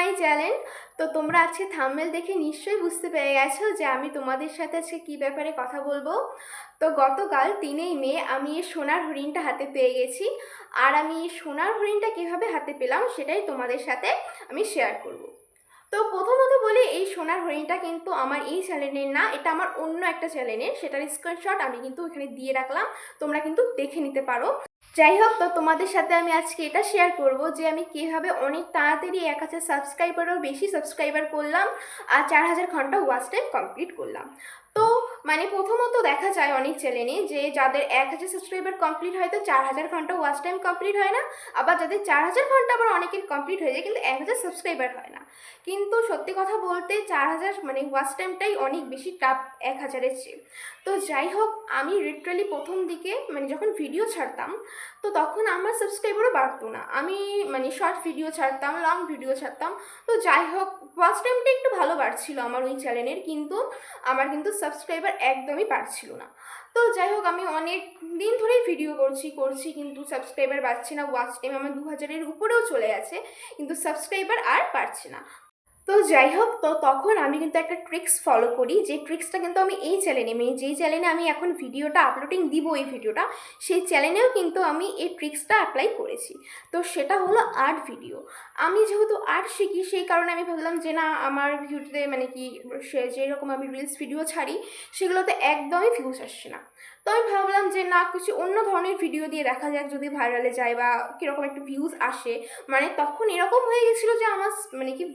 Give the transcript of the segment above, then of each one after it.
My channel. তো তোমরা আজকে থাম্বনেল দেখে নিশ্চয়ই বুঝতে পেরে গেছো যে আমি তোমাদের সাথে আজকে কী ব্যাপারে কথা বলবো। তো গতকাল 3ই মে আমি এই সোনার হরিণটা হাতে পেয়ে গেছি। আর আমি এই সোনার হরিণটা কীভাবে হাতে পেলাম সেটাই তোমাদের সাথে আমি শেয়ার করব। তো প্রথমত বলি, এই সোনার হরিণটা কিন্তু আমার এই চ্যানেলের না, এটা আমার অন্য একটা চ্যানেলের। সেটার স্ক্রিনশট আমি কিন্তু এখানে দিয়ে রাখলাম, তোমরা কিন্তু দেখে নিতে পারো। যাই হোক, তো তোমাদের সাথে আমি আজকে এটা শেয়ার করব যে আমি কীভাবে অনেক তাড়াতাড়ি 1000 সাবস্ক্রাইবারও বেশি সাবস্ক্রাইবার করলাম আর 4000 ঘন্টা ওয়াচ টাইম কমপ্লিট করলাম। তো প্রথমত দেখা যায় অনেক চ্যানেলে যে যাদের 1000 সাবস্ক্রাইবার কমপ্লিট হয় তো 4000 ঘন্টা ওয়াচ টাইম কমপ্লিট হয় না, আবার যাদের 4000 ঘন্টা আবার অনেকের কমপ্লিট হয়ে যায় কিন্তু 1000 সাবস্ক্রাইবার হয় না। কিন্তু সত্যি কথা বলতে 4000 ওয়াচ টাইমটাই অনেক বেশি টাফ 1000-এর চেয়ে। তো যাই হোক, আমি লিটারালি প্রথম দিকে যখন ভিডিও ছাড়তাম তো তখন আমার সাবস্ক্রাইবারও বাড়তো না। আমি শর্ট ভিডিও ছাড়তাম, লং ভিডিও ছাড়তাম। তো যাই হোক, ওয়াচ টাইমটা একটু ভালো বাড়ছিল আমার ওই চ্যানেলের, কিন্তু আমার কিন্তু সাবস্ক্রাইবার একদমই বাড়ছিল না। তো যাই হোক, আমি অনেক দিন ধরেই ভিডিও করছি কিন্তু সাবস্ক্রাইবার বাড়ছে না। ওয়াচ টাইম আমার 2000-এর উপরেও চলে গেছে, কিন্তু সাবস্ক্রাইবার আর বাড়ছে না। তো যাই হোক, তো তখন আমি কিন্তু একটা ট্রিক্স ফলো করি, যে ট্রিক্সটা কিন্তু আমি এই চ্যানেলে যেই চ্যানেলে আমি এখন ভিডিওটা আপলোডিং দিব, এই ভিডিওটা সেই চ্যানেলেও কিন্তু আমি এই ট্রিক্সটা অ্যাপ্লাই করেছি। তো সেটা হলো আর্ট ভিডিও। আমি যেহেতু আর্ট শিখি সেই কারণে আমি ভাবলাম যে না, আমার ভিডিওতে যেরকম আমি রিলস ভিডিও ছাড়ি সেগুলোতে একদমই ভিউজ আসছে না। তো আমি ভাবলাম যে না, কিছু অন্য ধরনের ভিডিও দিয়ে দেখা যাক যদি ভাইরালে যায় বা কীরকম একটা ভিউজ আসে। তখন এরকম হয়ে গেছিলো যে আমার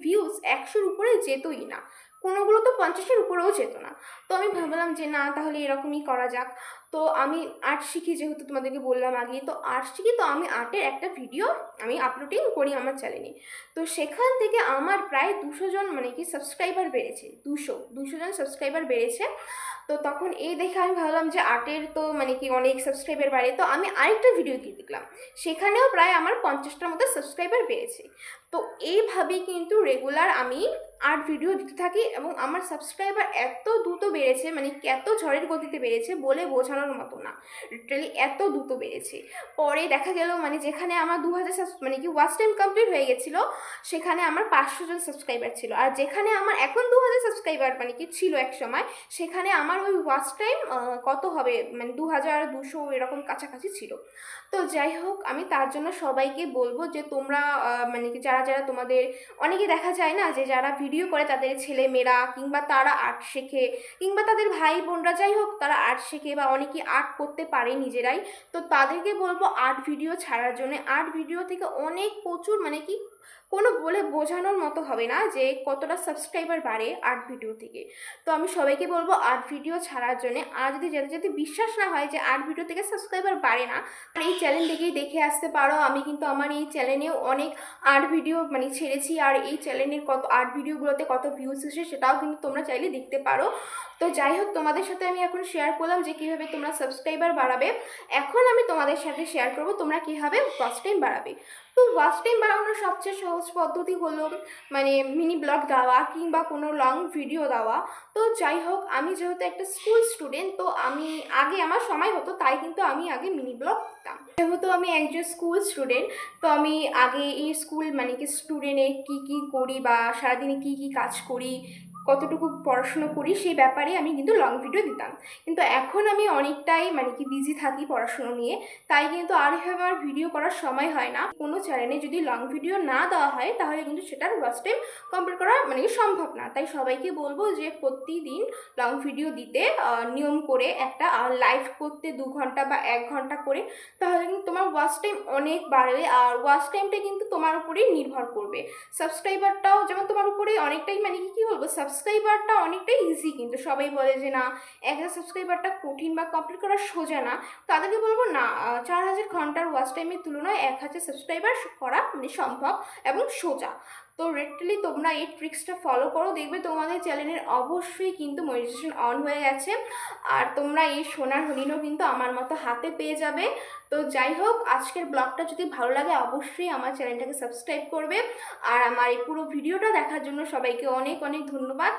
ভিউজ 100-র উপরে যেতই না, কোনোগুলো তো 50-এর উপরেও যেত না। তো আমি ভাবলাম যে না, তাহলে এরকমই করা যাক। তো আমি আর্ট শিখি, যেহেতু তোমাদেরকে বললাম আগে, তো আর্ট শিখি, তো আমি আর্টের একটা ভিডিও আমি আপলোডিং করি আমার চ্যানেলে। তো সেখান থেকে আমার প্রায় 200 জন সাবস্ক্রাইবার বেড়েছে। 200 জন সাবস্ক্রাইবার বেড়েছে। তো তখন এই দেখে আমি ভাবলাম যে আর্টের তো অনেক সাবস্ক্রাইবার বাড়ে। তো আমি আরেকটা ভিডিও দিয়ে দেখলাম, সেখানেও প্রায় আমার 50টার মতো সাবস্ক্রাইবার বেড়েছে। তো এইভাবেই কিন্তু রেগুলার আমি আর্ট ভিডিও দিতে থাকি এবং আমার সাবস্ক্রাইবার এত দ্রুত বেড়েছে, এত ঝড়ের গতিতে বেড়েছে বলে বোঝানোর মতো না। লিটারালি এত দ্রুত বেড়েছে। পরে দেখা গেল যেখানে আমার 2000 ওয়াচ টাইম কমপ্লিট হয়ে গেছিলো, সেখানে আমার 500 জন সাবস্ক্রাইবার ছিল। আর যেখানে আমার এখন 2000 সাবস্ক্রাইবার ছিল এক সময়, সেখানে আমার ওই ওয়াচ টাইম কত হবে 2200 এরকম কাছাকাছি ছিল। তো যাই হোক, আমি তার জন্য সবাইকে বলবো যে তোমরা যারা যারা তোমাদের, অনেকে দেখা যায় না যে যারা ভিডিও করে তাদের ছেলে মেয়েরা কিংবা তারা আর্ট শেখে, কিংবা তাদের ভাই বোনরা, যাই হোক তারা আর্ট শেখে বা অনেকে আর্ট করতে পারে নিজেরাই। তো তাদেরকে বলবো আর্ট ভিডিও ছাড়ার জন্য। আর্ট ভিডিও থেকে অনেক প্রচুর কোনো বলে বোঝানোর মতো হবে না যে কতটা সাবস্ক্রাইবার বাড়ে আর্ট ভিডিও থেকে। তো আমি সবাইকে বলবো আর্ট ভিডিও ছাড়ার জন্য। আর যদি বিশ্বাস না হয় যে আর্ট ভিডিও থেকে সাবস্ক্রাইবার বাড়ে না, এই চ্যানেল থেকেই দেখে আসতে পারো। আমি কিন্তু আমার এই চ্যানেলেও অনেক আর্ট ভিডিও ছেড়েছি, আর এই চ্যানেলের কত আর্ট ভিডিওগুলোতে কত ভিউজ এসে সেটাও কিন্তু তোমরা চাইলে দেখতে পারো। তো যাই হোক, তোমাদের সাথে আমি এখন শেয়ার করলাম যে কীভাবে তোমরা সাবস্ক্রাইবার বাড়াবে। এখন আমি তোমাদের সাথে শেয়ার করব তোমরা কীভাবে ওয়াচ টাইম বাড়াবে। তো ওয়াচ টাইম বাড়ানোর সবচেয়ে সহজ পদ্ধতি হলো মিনি ব্লগ দেওয়া কিংবা কোনো লং ভিডিও দেওয়া। তো যাই হোক, আমি যেহেতু একটা স্কুল স্টুডেন্ট, তো আমি আগে আমার সময় হতো তাই কিন্তু আমি আগে মিনি ব্লগ দিতাম। যেহেতু আমি একজন স্কুল স্টুডেন্ট, তো আমি আগে এই স্কুল স্টুডেন্টে কী করি বা সারাদিনে কী কাজ করি, কতটুকু পড়াশুনো করি, সেই ব্যাপারে আমি কিন্তু লং ভিডিও দিতাম। কিন্তু এখন আমি অনেকটাই বিজি থাকি পড়াশুনো নিয়ে, তাই কিন্তু আর এভাবে আমার ভিডিও করার সময় হয় না। কোনো চ্যানেলে যদি লং ভিডিও না দেওয়া হয় তাহলে কিন্তু সেটার ওয়াচ টাইম কমপ্লিট করা সম্ভব না। তাই সবাইকে বলবো যে প্রতিদিন লং ভিডিও দিতে, নিয়ম করে একটা লাইভ করতে 2 ঘন্টা বা 1 ঘন্টা করে, তাহলে কিন্তু তোমার ওয়াচ টাইম অনেক বাড়বে। আর ওয়াচ টাইমটা কিন্তু তোমার উপরেই নির্ভর করবে। সাবস্ক্রাইবারটাও যেমন তোমার উপরেই অনেকটাই কী বলবো, সাবস্ক্রাইবারটা অনেকটাই ইজি। কিন্তু সবাই বলে যে না, 1000 সাবস্ক্রাইবারটা কঠিন বা কমপ্লিট করা সোজা না। তাদেরকে বলবো না, 4000 ঘন্টার ওয়াচ টাইমের তুলনায় 1000 সাবস্ক্রাইবার করা সম্ভব এবং সোজা। তো লিটারালি তোমরা এই ট্রিক্সটা ফলো করো, দেখবে তোমাদের চ্যানেলের অবশ্যই কিন্তু মনিটাইজেশন অন হয়ে গেছে। আর তোমরা এই সোনার হরিণও কিন্তু আমার মতো হাতে পেয়ে যাবে। তো যাই হোক, আজকের ব্লগটা যদি ভালো লাগে অবশ্যই আমার চ্যানেলটাকে সাবস্ক্রাইব করবে। আর আমার এই পুরো ভিডিওটা দেখার জন্য সবাইকে অনেক অনেক ধন্যবাদ।